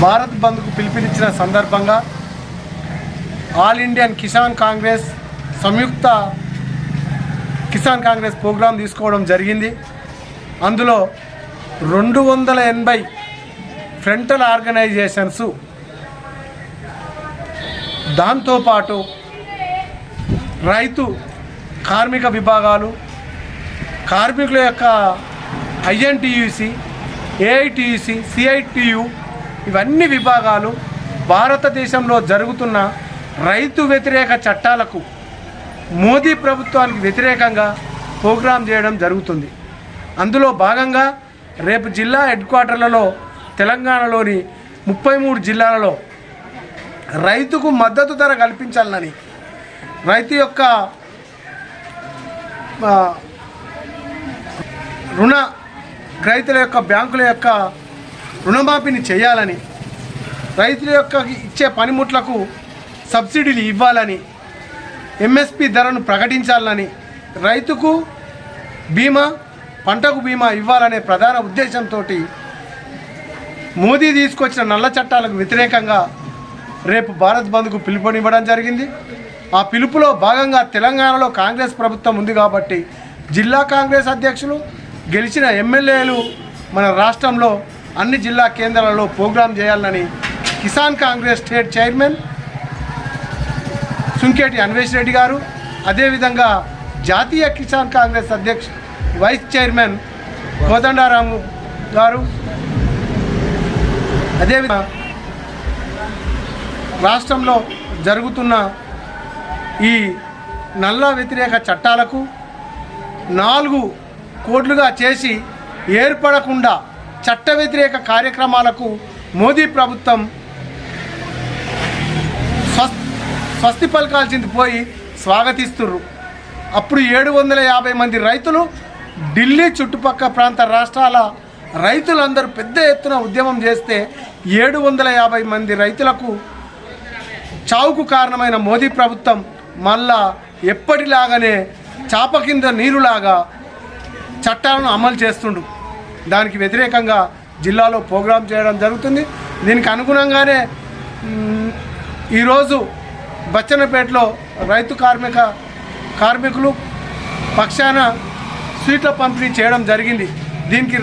భారత్ బంద్కు పిలుపునిచ్చిన సందర్భంగా all Indian Kisan Congress సంయుక్త Kisan Congress programme తీసుకోవడం జరిగింది. అందులో 280 ఫ్రంటల్ ఆర్గనైజేషన్స్, దాంతోపాటు రైతు కార్మిక విభాగాలు, కార్మికుల యొక్క ఐఎన్టీయూసీ, ఏఐటీయూసీ, సిఐటియు ఇవన్నీ విభాగాలు భారతదేశంలో జరుగుతున్న రైతు వ్యతిరేక చట్టాలకు మోదీ ప్రభుత్వానికి వ్యతిరేకంగా ప్రోగ్రాం చేయడం జరుగుతుంది. అందులో భాగంగా రేపు జిల్లా హెడ్ క్వార్టర్లలో తెలంగాణలోని 33 జిల్లాలలో రైతుకు మద్దతు ధర కల్పించాలని, రైతు యొక్క రైతుల యొక్క బ్యాంకుల యొక్క రుణమాఫీని చేయాలని, రైతుల యొక్క ఇచ్చే పనిముట్లకు సబ్సిడీలు ఇవ్వాలని, ఎంఎస్పి ధరను ప్రకటించాలని, రైతుకు బీమా, పంటకు బీమా ఇవ్వాలనే ప్రధాన ఉద్దేశంతో మోదీ తీసుకొచ్చిన నల్ల చట్టాలకు వ్యతిరేకంగా రేపు భారత్ బంద్కు పిలుపునివ్వడం జరిగింది. ఆ పిలుపులో భాగంగా తెలంగాణలో కాంగ్రెస్ ప్రభుత్వం ఉంది కాబట్టి జిల్లా కాంగ్రెస్ అధ్యక్షులు, గెలిచిన ఎమ్మెల్యేలు మన రాష్ట్రంలో అన్ని జిల్లా కేంద్రాలలో ప్రోగ్రాం చేయాలని కిసాన్ కాంగ్రెస్ స్టేట్ చైర్మన్ సుంకేటి అన్వేష్ రెడ్డి గారు, అదేవిధంగా జాతీయ కిసాన్ కాంగ్రెస్ వైస్ చైర్మన్ కోదండారాము గారు, అదేవిధంగా రాష్ట్రంలో జరుగుతున్న ఈ నల్ల వ్యతిరేక చట్టాలకు 4 కోట్లుగా చేసి ఏర్పడకుండా చట్ట వ్యతిరేక కార్యక్రమాలకు మోదీ ప్రభుత్వం స్వస్తి పలకాల్సింది పోయి స్వాగతిస్తున్నారు. అప్పుడు 750 మంది రైతులు ఢిల్లీ చుట్టుపక్కల ప్రాంత రాష్ట్రాల రైతులందరూ పెద్ద ఎత్తున ఉద్యమం చేస్తే 750 మంది రైతులకు చావుకు కారణమైన మోదీ ప్రభుత్వం మళ్ళా ఎప్పటిలాగానే చాప కింద నీరులాగా చట్టాలను అమలు చేస్తుండు. దానికి వ్యతిరేకంగా జిల్లాలో ప్రోగ్రాం చేయడం జరుగుతుంది. దీనికి అనుగుణంగానే ఈరోజు బచ్చన్నపేటలో రైతు కార్మికులు పక్షాన స్వీట్ల పంపిణీ చేయడం జరిగింది. దీనికి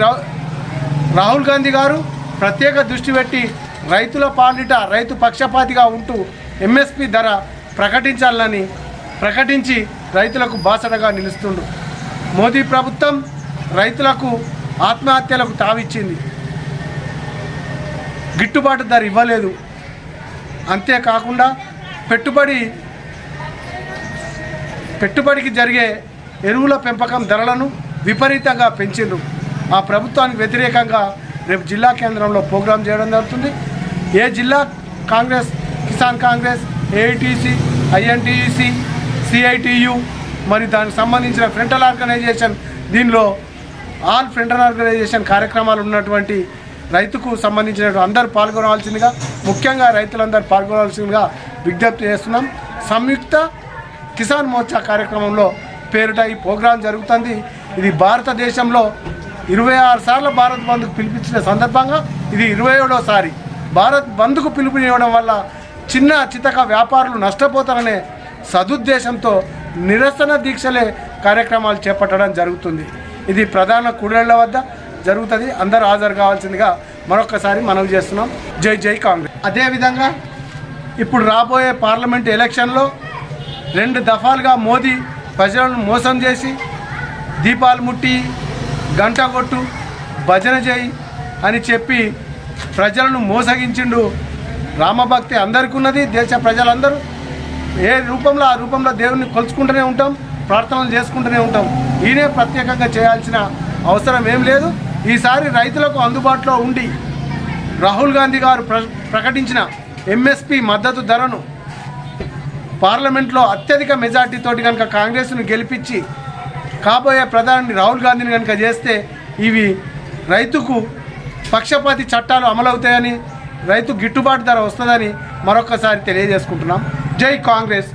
రాహుల్ గాంధీ గారు ప్రత్యేక దృష్టి పెట్టి రైతుల పాలిట రైతు పక్షపాతిగా ఉంటూ ఎంఎస్పి ధర ప్రకటించి రైతులకు బాసటగా నిలుస్తుండు. మోదీ ప్రభుత్వం రైతులకు ఆత్మహత్యలకు తావిచ్చింది, గిట్టుబాటు ధర ఇవ్వలేదు. అంతేకాకుండా పెట్టుబడికి జరిగే ఎరువుల పెంపకం ధరలను విపరీతంగా పెంచిండ్రు. ఆ ప్రభుత్వానికి వ్యతిరేకంగా రేపు జిల్లా కేంద్రంలో ప్రోగ్రాం చేయడం జరుగుతుంది. ఏ జిల్లా Congress, Kisan Congress, AITC, INTUC, CITU మరి దానికి సంబంధించిన ఫ్రంటల్ ఆర్గనైజేషన్, దీనిలో ఆల్ ఫ్రంటల్ ఆర్గనైజేషన్ కార్యక్రమాలు ఉన్నటువంటి రైతుకు సంబంధించిన అందరూ పాల్గొనవలసిందిగా, ముఖ్యంగా రైతులందరూ పాల్గొనవలసిందిగా విజ్ఞప్తి చేస్తున్నాం. సంయుక్త కిసాన్ మోర్చా కార్యక్రమంలో పేరిట ఈ ప్రోగ్రాం జరుగుతుంది. ఇది భారతదేశంలో 26 సార్లు భారత్ బంద్కు పిలిపించిన సందర్భంగా ఇది 27వసారి. భారత్ బంద్కు పిలుపునివ్వడం వల్ల చిన్న చితక వ్యాపారులు నష్టపోతారనే సదుద్దేశంతో నిరసన దీక్షలే కార్యక్రమాలు చేపట్టడం జరుగుతుంది. ఇది ప్రధాన కూడళ్ల వద్ద జరుగుతుంది. అందరూ హాజరు కావాల్సిందిగా మరొకసారి మనవి చేస్తున్నాం. జై జై కాంగ్రెస్. అదేవిధంగా ఇప్పుడు రాబోయే పార్లమెంట్ ఎలక్షన్లో 2 దఫాలుగా మోదీ ప్రజలను మోసం చేసి దీపాలు ముట్టి, గంట కొట్టు, భజన చేయి అని చెప్పి ప్రజలను మోసగించిండు. రామభక్తి అందరికీ ఉన్నది. దేశ ప్రజలందరూ ఏ రూపంలో ఆ రూపంలో దేవుణ్ణి కొలుచుకుంటూనే ఉంటాం, ప్రార్థనలు చేసుకుంటూనే ఉంటాం. ఈయనే ప్రత్యేకంగా చేయాల్సిన అవసరం ఏం లేదు. ఈసారి రైతులకు అందుబాటులో ఉండి రాహుల్ గాంధీ గారు ప్రకటించిన ఎంఎస్పి మద్దతు ధరను పార్లమెంట్లో అత్యధిక మెజార్టీతోటి కనుక కాంగ్రెస్ను గెలిపించి కాబోయే ప్రధాని రాహుల్ గాంధీని కనుక చేస్తే ఇవి రైతుకు పక్షపాతి చట్టాలు అమలవుతాయని, రైతు గిట్టుబాటు ధర వస్తుందని మరొకసారి తెలియజేసుకుంటున్నాం. జై కాంగ్రెస్.